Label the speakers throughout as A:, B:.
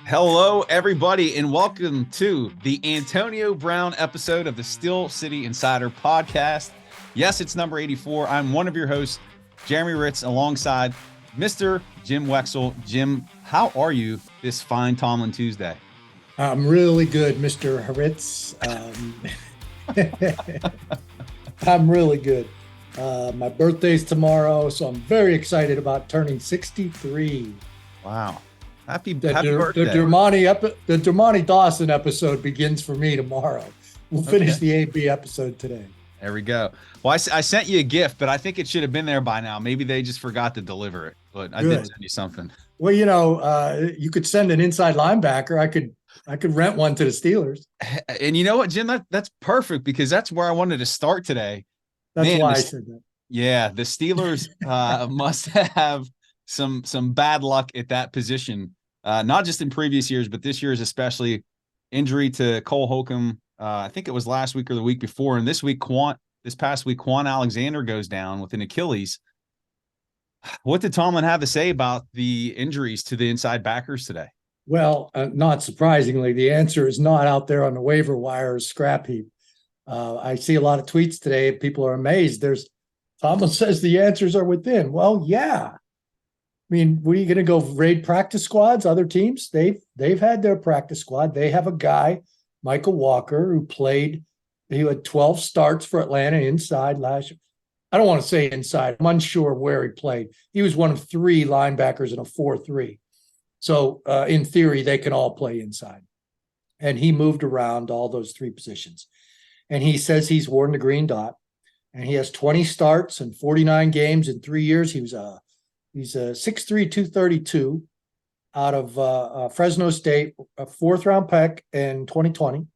A: Hello, everybody, and welcome to the Antonio Brown episode of the Steel City Insider podcast. Yes, it's number 84. I'm one of your hosts, Jeremy Hritz, alongside Mr. Jim Wexell. Jim, how are you this fine Tomlin Tuesday?
B: I'm really good, Mr. Hritz. I'm really good. My birthday's tomorrow, so I'm very excited about turning 63.
A: Wow. Happy
B: birthday. The Dermonti Dawson episode begins for me tomorrow. We'll finish the AB episode today.
A: There we go. Well, I sent you a gift, but I think it should have been there by now. Maybe they just forgot to deliver it, but I did send you something.
B: Well, you could send an inside linebacker. I could rent one to the Steelers.
A: And you know what, Jim? That's perfect because that's where I wanted to start today.
B: That's why I said that.
A: Yeah, the Steelers must have some bad luck at that position. Not just in previous years, but this year's especially. Injury to Cole Holcomb. I think it was last week or the week before, and this past week, Quan Alexander goes down with an Achilles. What did Tomlin have to say about the injuries to the inside backers today?
B: Well, not surprisingly, the answer is not out there on the waiver wire scrap heap. I see a lot of tweets today. People are amazed. Tomlin says the answers are within. Well, yeah. I mean, were you going to go raid practice squads? Other teams, they've had their practice squad. They have a guy, Michael Walker, who played. He had 12 starts for Atlanta inside last year. I don't want to say inside. I'm unsure where he played. He was one of three linebackers in a 4-3. So in theory, they can all play inside. And he moved around all those three positions. And he says he's worn the green dot. And he has 20 starts and 49 games in 3 years. He's a 6'3", 232 out of Fresno State, a fourth-round pick in 2020,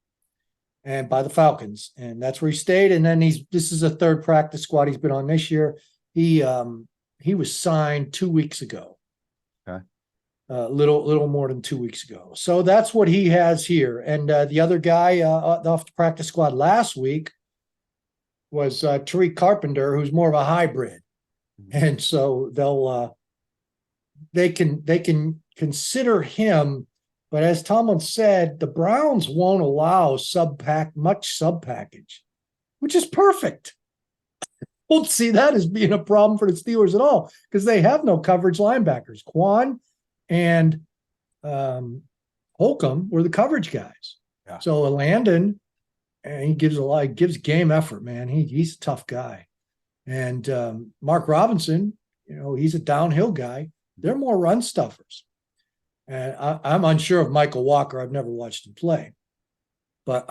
B: and by the Falcons. And that's where he stayed. And then this is a third practice squad he's been on this year. He was signed 2 weeks ago.
A: Okay.
B: Little more than 2 weeks ago. So that's what he has here. And the other guy off the practice squad last week was Tariq Carpenter, who's more of a hybrid. And so they can consider him, but as Tomlin said, the Browns won't allow much sub package, which is perfect. Won't see that as being a problem for the Steelers at all because they have no coverage linebackers. Quan and Holcomb were the coverage guys. Yeah. So Landon, and he gives game effort, man. He's a tough guy. And Mark Robinson, he's a downhill guy. They're more run stuffers. And I'm unsure of Michael Walker. I've never watched him play. But,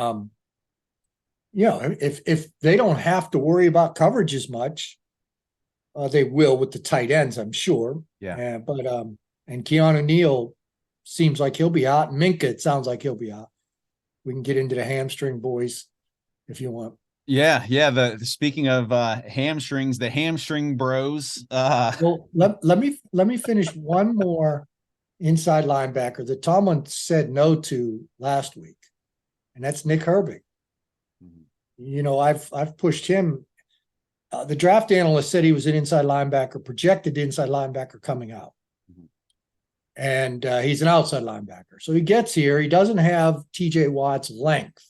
B: if they don't have to worry about coverage as much, they will with the tight ends, I'm sure.
A: Yeah.
B: And Keanu Neal seems like he'll be out. Minka, it sounds like he'll be out. We can get into the hamstring boys if you want.
A: Yeah. Speaking of hamstrings, the Hamstring Bros.
B: Well, let me finish one more inside linebacker that Tomlin said no to last week, and that's Nick Herbig. I've pushed him. The draft analyst said he was an inside linebacker, projected inside linebacker coming out, and he's an outside linebacker. So he gets here. He doesn't have T.J. Watt's length.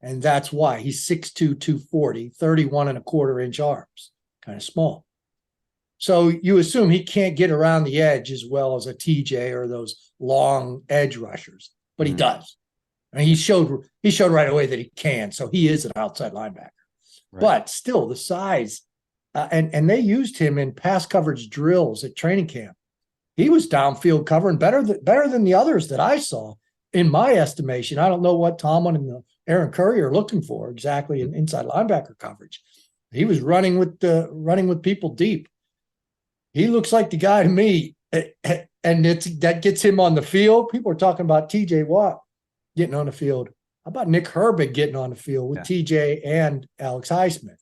B: And that's why he's 6'2", 240, 31 and a quarter inch arms, kind of small. So you assume he can't get around the edge as well as a TJ or those long edge rushers, but he does. And he showed right away that he can. So he is an outside linebacker. Right. But still, the size, and they used him in pass coverage drills at training camp. He was downfield covering better than the others that I saw, in my estimation. I don't know what Tomlin and Aaron Curry are looking for exactly in inside linebacker coverage. He was running with people deep. He looks like the guy to me, and that gets him on the field. People are talking about T.J. Watt getting on the field. How about Nick Herbig getting on the field with T.J. and Alex Highsmith?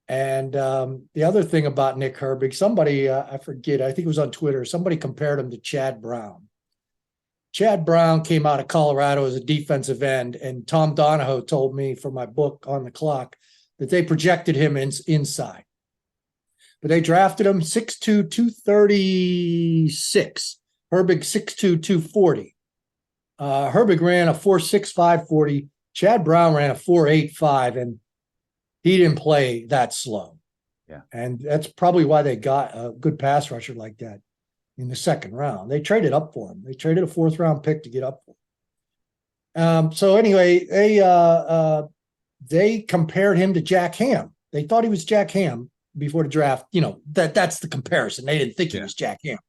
B: And the other thing about Nick Herbig, somebody, I forget, I think it was on Twitter, somebody compared him to Chad Brown. Chad Brown came out of Colorado as a defensive end, and Tom Donahoe told me for my book On the Clock that they projected him inside. But they drafted him 6'2", 236. Herbig 6'2", 240. Herbig ran a 4.65 40. Chad Brown ran a 4.85, and he didn't play that slow.
A: Yeah.
B: And that's probably why they got a good pass rusher like that in the second round. They traded up for him. They traded a 4th-round pick to get up for him. So anyway, they compared him to Jack Ham. They thought he was Jack Ham before the draft. You know, that's the comparison. They didn't think he was Jack Ham.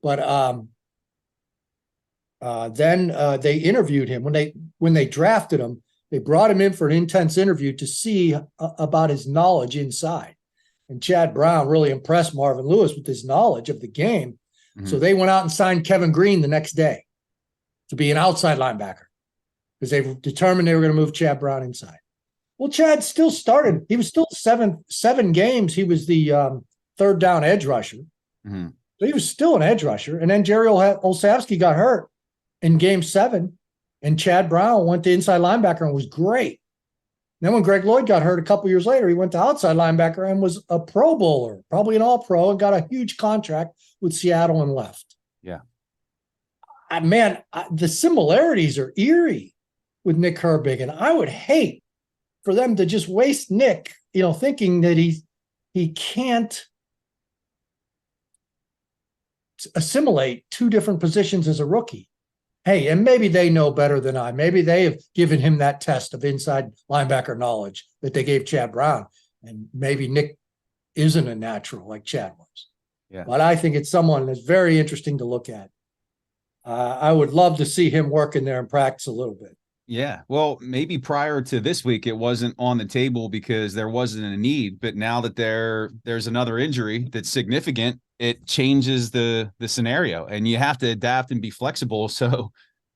B: But then they interviewed him when they drafted him. They brought him in for an intense interview to see about his knowledge inside. And Chad Brown really impressed Marvin Lewis with his knowledge of the game. Mm-hmm. So they went out and signed Kevin Green the next day to be an outside linebacker because they determined they were going to move Chad Brown inside. Well, Chad still started. He was still seven games. He was the third down edge rusher. Mm-hmm. So he was still an edge rusher. And then Jerry Olszewski got hurt in game 7, and Chad Brown went to inside linebacker and was great. Then when Greg Lloyd got hurt a couple years later, he went to outside linebacker and was a Pro Bowler, probably an All-Pro, and got a huge contract with Seattle and left.
A: Yeah.
B: The similarities are eerie with Nick Herbig, and I would hate for them to just waste Nick, thinking that he can't assimilate 2 different positions as a rookie. Hey, and maybe they know better than I. Maybe they have given him that test of inside linebacker knowledge that they gave Chad Brown. And maybe Nick isn't a natural like Chad was.
A: Yeah.
B: But I think it's someone that's very interesting to look at. I would love to see him work in there and practice a little bit.
A: Yeah. Well, maybe prior to this week, it wasn't on the table because there wasn't a need. But now that there's another injury that's significant, it changes the scenario, and you have to adapt and be flexible. So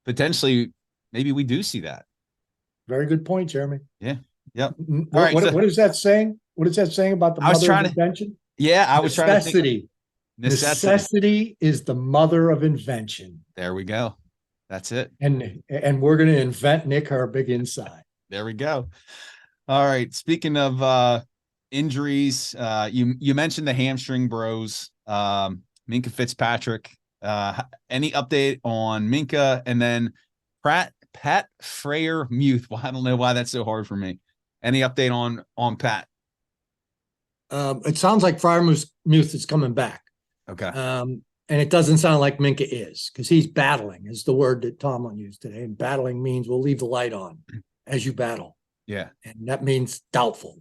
A: potentially, maybe we do see that.
B: Very good point, Jeremy.
A: Yeah. Yep.
B: What is that saying? What is that saying about the mother of invention?
A: Yeah, I was trying to think.
B: Necessity is the mother of invention.
A: There we go. That's it.
B: And we're going to invent Nick Herbig inside.
A: There we go. All right. Speaking of injuries, you mentioned the hamstring bros, Minkah Fitzpatrick. Any update on Minkah? And then Pat Freyer-Muth. Well, I don't know why that's so hard for me. Any update on Pat?
B: It sounds like Freyer-Muth is coming back.
A: Okay.
B: And it doesn't sound like Minkah is, because he's battling, is the word that Tomlin used today. And battling means we'll leave the light on as you battle.
A: Yeah.
B: And that means doubtful.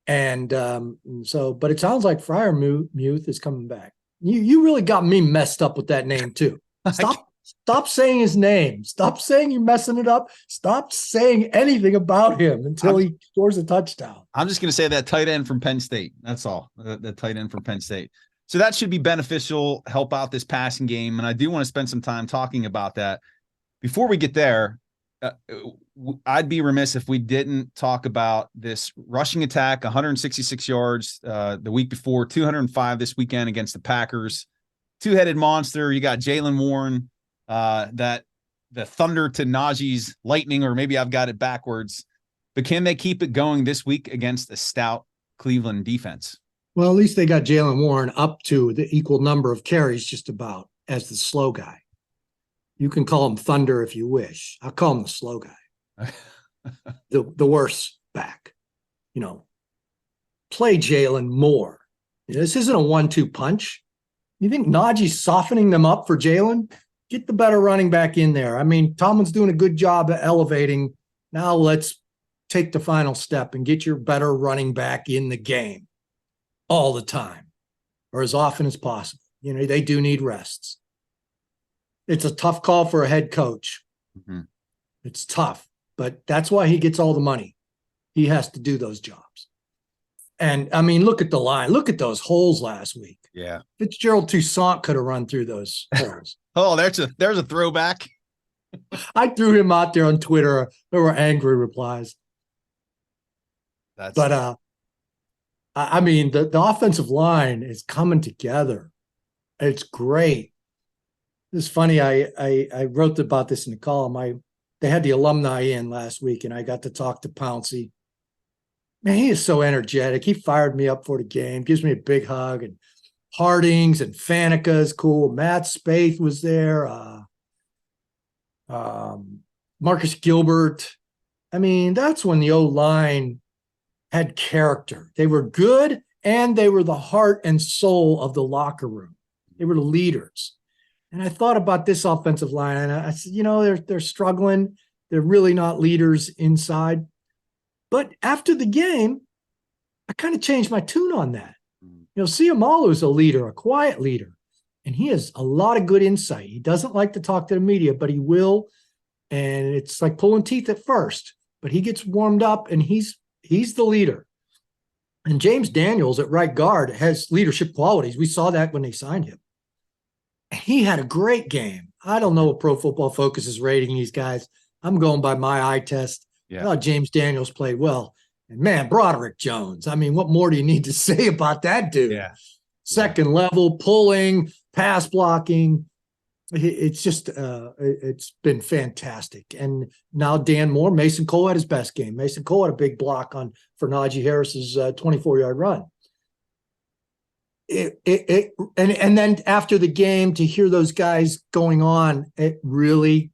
B: And but it sounds like Freyer-Muth is coming back. You really got me messed up with that name too. Stop saying his name. Stop saying you're messing it up. Stop saying anything about him until he scores a touchdown.
A: I'm just going to say that tight end from Penn State. That's all. The tight end from Penn State. So that should be beneficial, help out this passing game. And I do want to spend some time talking about that. Before we get there, I'd be remiss if we didn't talk about this rushing attack, 166 yards the week before, 205 this weekend against the Packers. Two-headed monster. You got Jaylen Warren, the thunder to Najee's lightning, or maybe I've got it backwards. But can they keep it going this week against a stout Cleveland defense?
B: Well, at least they got Jaylen Warren up to the equal number of carries just about as the slow guy. You can call him Thunder if you wish. I'll call him the slow guy. the worse back. Play Jaylen more. This isn't a 1-2 punch. You think Najee's softening them up for Jaylen? Get the better running back in there. I mean, Tomlin's doing a good job at elevating. Now let's take the final step and get your better running back in the game all the time, or as often as possible. They do need rests. It's a tough call for a head coach. Mm-hmm. It's tough, but that's why he gets all the money. He has to do those jobs. And I mean, look at the line. Look at those holes last week.
A: Yeah.
B: Fitzgerald Toussaint could have run through those holes.
A: Oh, there's a throwback.
B: I threw him out there on Twitter. There were angry replies. I mean, the offensive line is coming together. It's great. It's funny. I wrote about this in the column. They had the alumni in last week, and I got to talk to Pouncey. Man, he is so energetic. He fired me up for the game, gives me a big hug. And Hardings and Faneca is cool. Matt Spaeth was there. Marcus Gilbert. I mean, that's when the O-line had character. They were good, and they were the heart and soul of the locker room. They were the leaders. And I thought about this offensive line, and I said, they're struggling. They're really not leaders inside. But after the game, I kind of changed my tune on that. Siamalu is a leader, a quiet leader, and he has a lot of good insight. He doesn't like to talk to the media, but he will. And it's like pulling teeth at first, but he gets warmed up, and he's the leader. And James Daniels at right guard has leadership qualities. We saw that when they signed him. He had a great game. I don't know what Pro Football Focus is rating these guys. I'm going by my eye test.
A: Yeah.
B: Oh, James Daniels played well. And man, Broderick Jones. I mean, what more do you need to say about that dude?
A: Yeah.
B: Second level, pulling, pass blocking. It's just, it's been fantastic. And now Dan Moore, Mason Cole had his best game. Mason Cole had a big block for Najee Harris's 24-yard run. And then after the game, to hear those guys going on, it really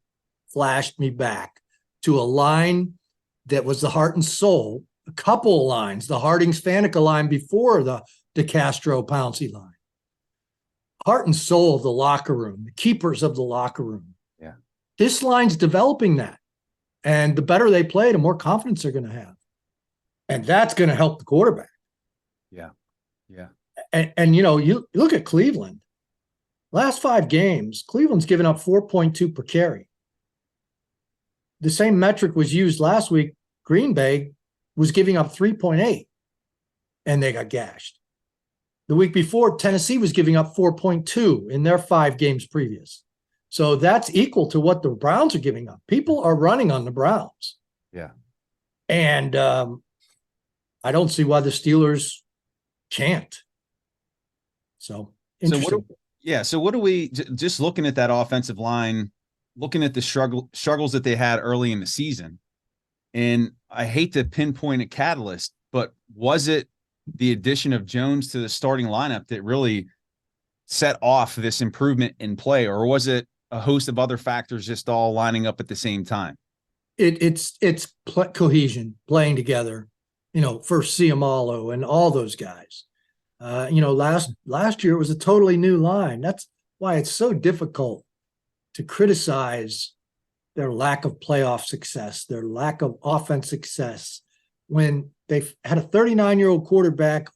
B: flashed me back to a line that was the heart and soul. A couple of lines, the Hardings-Faneca line before the DeCastro-Pouncey line. Heart and soul of the locker room, the keepers of the locker room.
A: Yeah.
B: This line's developing that. And the better they play, the more confidence they're going to have. And that's going to help the quarterback.
A: Yeah. Yeah.
B: And you look at Cleveland. Last 5 games, Cleveland's given up 4.2 per carry. The same metric was used last week. Green Bay was giving up 3.8, and they got gashed. The week before, Tennessee was giving up 4.2 in their 5 games previous. So that's equal to what the Browns are giving up. People are running on the Browns.
A: Yeah.
B: And I don't see why the Steelers can't. So interesting.
A: So what do we just looking at that offensive line, looking at the struggles that they had early in the season, and I hate to pinpoint a catalyst, but was it the addition of Jones to the starting lineup that really set off this improvement in play, or was it a host of other factors just all lining up at the same time?
B: It's cohesion, playing together, for Siamalu and all those guys. Last year it was a totally new line. That's why it's so difficult to criticize their lack of playoff success, their lack of offense success, when they've had a 39-year-old quarterback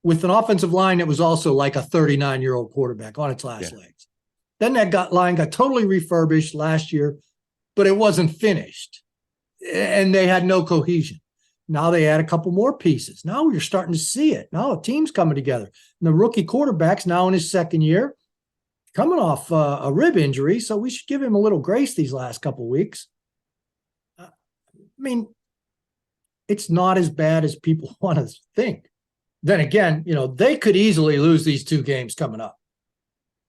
B: with an offensive line that was also like a 39-year-old quarterback on its last legs. Then that line got totally refurbished last year, but it wasn't finished, and they had no cohesion. Now they add a couple more pieces. Now you're starting to see it. Now a team's coming together. And the rookie quarterback's now in his second year, coming off a rib injury, so we should give him a little grace these last couple of weeks. I mean, it's not as bad as people want to think. Then again, they could easily lose these 2 games coming up.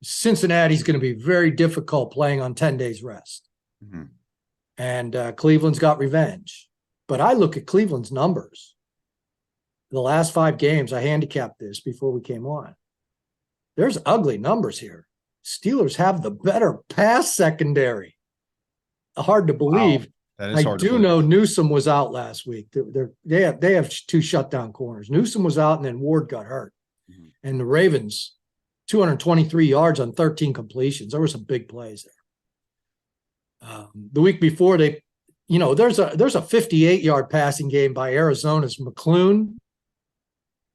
B: Cincinnati's going to be very difficult playing on 10 days rest.
A: Mm-hmm.
B: And Cleveland's got revenge. But I look at Cleveland's numbers. The last 5 games, I handicapped this before we came on. There's ugly numbers here. Steelers have the better pass secondary. Hard to believe. Wow.
A: That is hard to believe.
B: Know Newsome was out last week. They have 2 shutdown corners. Newsome was out, and then Ward got hurt. Mm-hmm. And the Ravens, 223 yards on 13 completions. There were some big plays there. The week before, there's a 58-yard passing game by Arizona's McClune,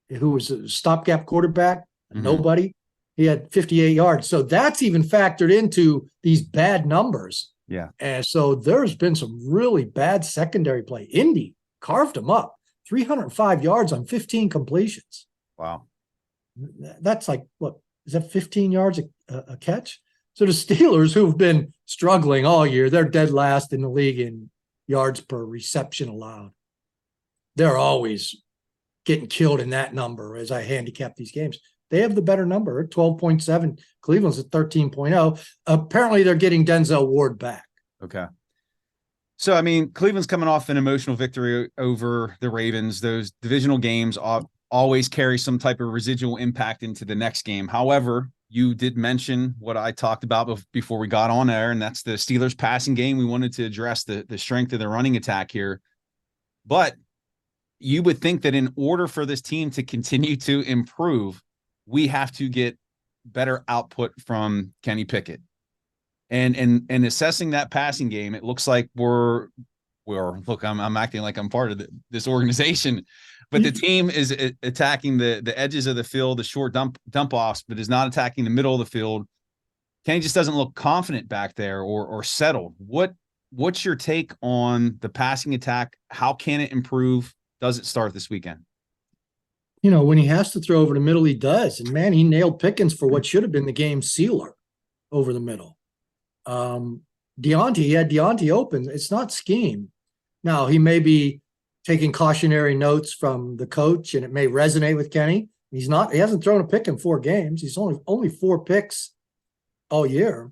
B: who was a stopgap quarterback, nobody. He had 58 yards. So that's even factored into these bad numbers.
A: Yeah.
B: And so there's been some really bad secondary play. Indy carved them up, 305 yards on 15 completions.
A: Wow.
B: That's like, what, is that 15 yards a catch? So the Steelers, who've been struggling all year, they're dead last in the league in yards per reception allowed. They're always getting killed in that number as I handicap these games. They have the better number at 12.7. Cleveland's at 13.0. Apparently they're getting Denzel Ward back.
A: Okay. So, I mean, Cleveland's coming off an emotional victory over the Ravens. Those divisional games always carry some type of residual impact into the next game. However, you did mention what I talked about before we got on air, and that's the Steelers passing game. We wanted to address the strength of the running attack here. But you would think that in order for this team to continue to improve, we have to get better output from Kenny Pickett. And assessing that passing game, it looks like look, I'm acting like I'm part of this organization, but the team is attacking the edges of the field, the short dump offs, but is not attacking the middle of the field. Kenny just doesn't look confident back there or settled. What's your take on the passing attack? How can it improve? Does it start this weekend?
B: When he has to throw over the middle, he does. And man, he nailed Pickens for what should have been the game sealer over the middle. He had Deontay open. It's not scheme. Now, he may be taking cautionary notes from the coach, and it may resonate with Kenny. He hasn't thrown a pick in 4 games. He's only 4 picks all year.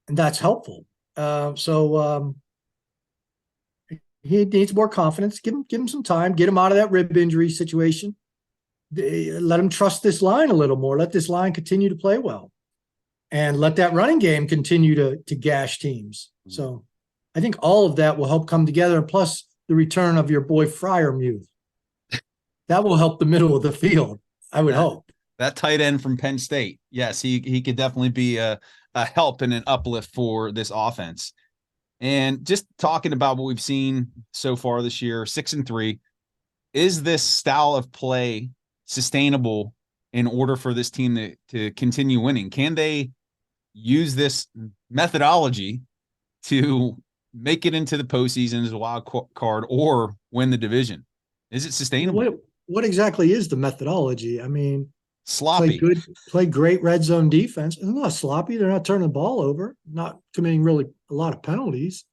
B: And that's helpful. He needs more confidence. Give him some time. Get him out of that rib injury situation. Let him trust this line a little more. Let this line continue to play well. And let that running game continue to gash teams. So I think all of that will help come together. And plus the return of your boy Fryermuth. That will help the middle of the field, I would hope.
A: That tight end from Penn State. Yes, he could definitely be a help and an uplift for this offense. And just talking about what we've seen so far this year, 6-3, is this style of play sustainable in order for this team to continue winning? Can they use this methodology to make it into the postseason as a wild card or win the division? Is it sustainable?
B: What exactly is the methodology? I mean,
A: sloppy.
B: Play great red zone defense. It's not sloppy. They're not turning the ball over, not committing really a lot of penalties.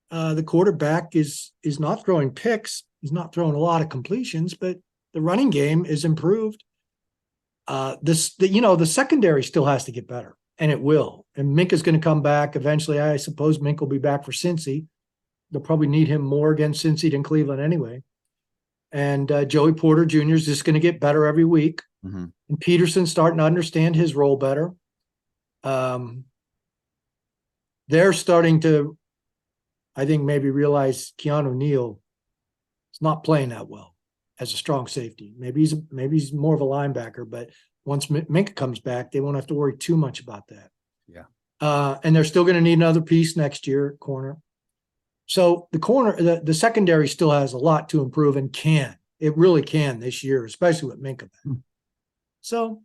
B: The quarterback is not throwing picks. He's not throwing a lot of completions, but the running game is improved. The secondary still has to get better, and it will. And Minka's going to come back eventually. I suppose Minka will be back for Cincy. They'll probably need him more against Cincy than Cleveland anyway. And Joey Porter Jr. is just going to get better every week. Mm-hmm. And Peterson's starting to understand his role better. They're starting to, I think, maybe realize Keanu Neal is not playing that well as a strong safety. Maybe he's more of a linebacker, but once Minka comes back, they won't have to worry too much about that.
A: Yeah.
B: And they're still going to need another piece next year at corner. So the secondary still has a lot to improve and it really can this year, especially with Minka back. So,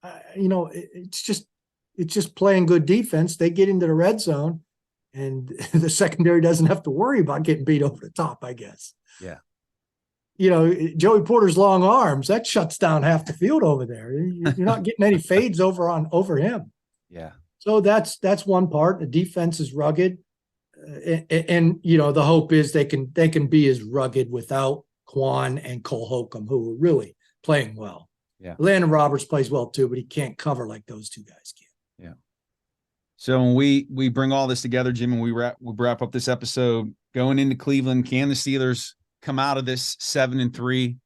B: it's just playing good defense. They get into the red zone, and the secondary doesn't have to worry about getting beat over the top, I guess.
A: Yeah.
B: Joey Porter's long arms, that shuts down half the field over there. You're not getting any fades over him.
A: Yeah.
B: So that's one part. The defense is rugged. And the hope is they can be as rugged without Quan and Cole Holcomb, who are really playing well.
A: Yeah.
B: Landon Roberts plays well too, but he can't cover like those two guys can.
A: Yeah. So when we bring all this together, Jim, and we wrap up this episode going into Cleveland, can the Steelers come out of this 7-3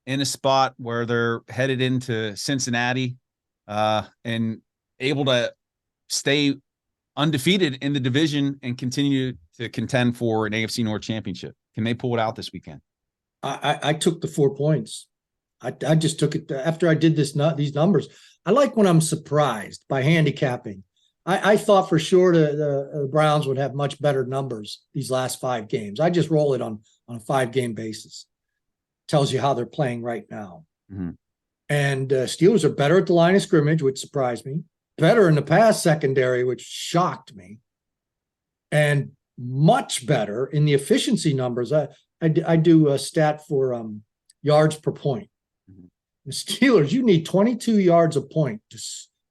A: in a spot where they're headed into Cincinnati and able to stay undefeated in the division and continue to contend for an AFC North championship? Can they pull it out this weekend?
B: I took the 4 points. I just took it after I did these numbers. I like when I'm surprised by handicapping. I thought for sure the Browns would have much better numbers these last 5 games. I just roll it on a 5-game basis. Tells you how they're playing right now. Mm-hmm. And Steelers are better at the line of scrimmage, which surprised me. Better in the pass secondary, which shocked me. And much better in the efficiency numbers. I do a stat for yards per point. Mm-hmm. The Steelers, you need 22 yards a point,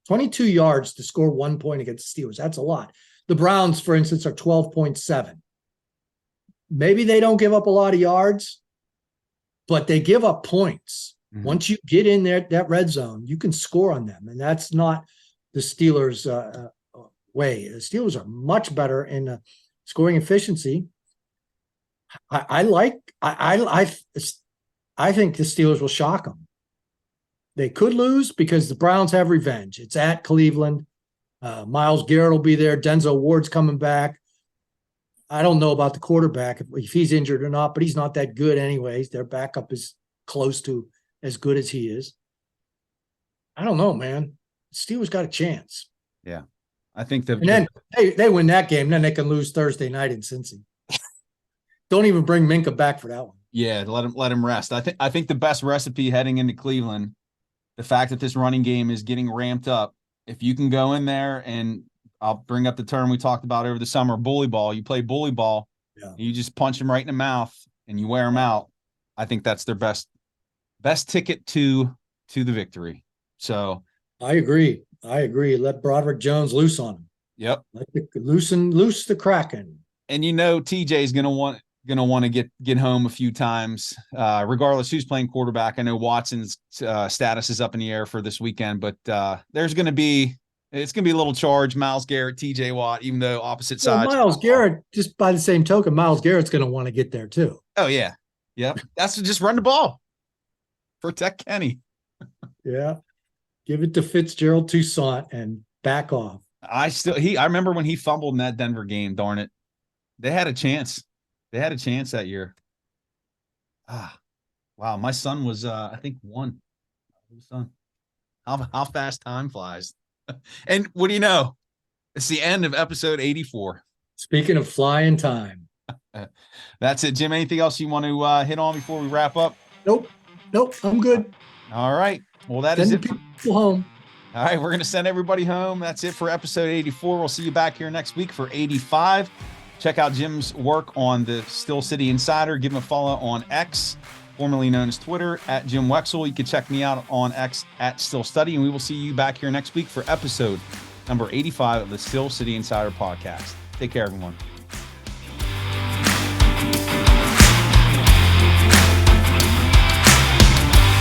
B: 22 yards to score 1 point against the Steelers. That's a lot. The Browns, for instance, are 12.7. Maybe they don't give up a lot of yards, but they give up points. Mm-hmm. Once you get in there, that red zone, you can score on them. And that's not the Steelers' way. The Steelers are much better in scoring efficiency. I think the Steelers will shock them. They could lose because the Browns have revenge. It's at Cleveland. Myles Garrett will be there. Denzel Ward's coming back. I don't know about the quarterback, if he's injured or not, but he's not that good anyways. Their backup is close to as good as he is. I don't know, man. Steelers got a chance.
A: Yeah. I think
B: and then they win that game, then they can lose Thursday night in Cincy. Don't even bring Minka back for that one.
A: Yeah, let him rest. I think the best recipe heading into Cleveland, the fact that this running game is getting ramped up, if you can go in there and I'll bring up the term we talked about over the summer, bully ball. You play bully ball, you just punch them right in the mouth and you wear them out. I think that's their best ticket to the victory. So
B: I agree. Let Broderick Jones loose on him.
A: Yep.
B: Loose the Kraken.
A: And TJ is gonna want to get home a few times, regardless who's playing quarterback. I know Watson's status is up in the air for this weekend, but it's going to be a little charge. Myles Garrett, TJ Watt, even though opposite sides.
B: Myles Garrett, just by the same token, Myles Garrett's going to want to get there too.
A: Oh yeah, yep. That's just run the ball, protect Kenny.
B: Yeah, give it to Fitzgerald Toussaint and back off.
A: I remember when he fumbled in that Denver game. Darn it, they had a chance. They had a chance that year. Wow. My son was, I think, one. Son, how fast time flies. And what do you know? It's the end of episode 84.
B: Speaking of flying time.
A: That's it, Jim. Anything else you want to hit on before we wrap up?
B: Nope. I'm good.
A: All right. Well, that is it.
B: People home.
A: All right. We're going to send everybody home. That's it for episode 84. We'll see you back here next week for 85. Check out Jim's work on the Still City Insider. Give him a follow on X, formerly known as Twitter, at Jim Wexell. You can check me out on X at Still Study, and we will see you back here next week for episode number 85 of the Still City Insider podcast. Take care, everyone.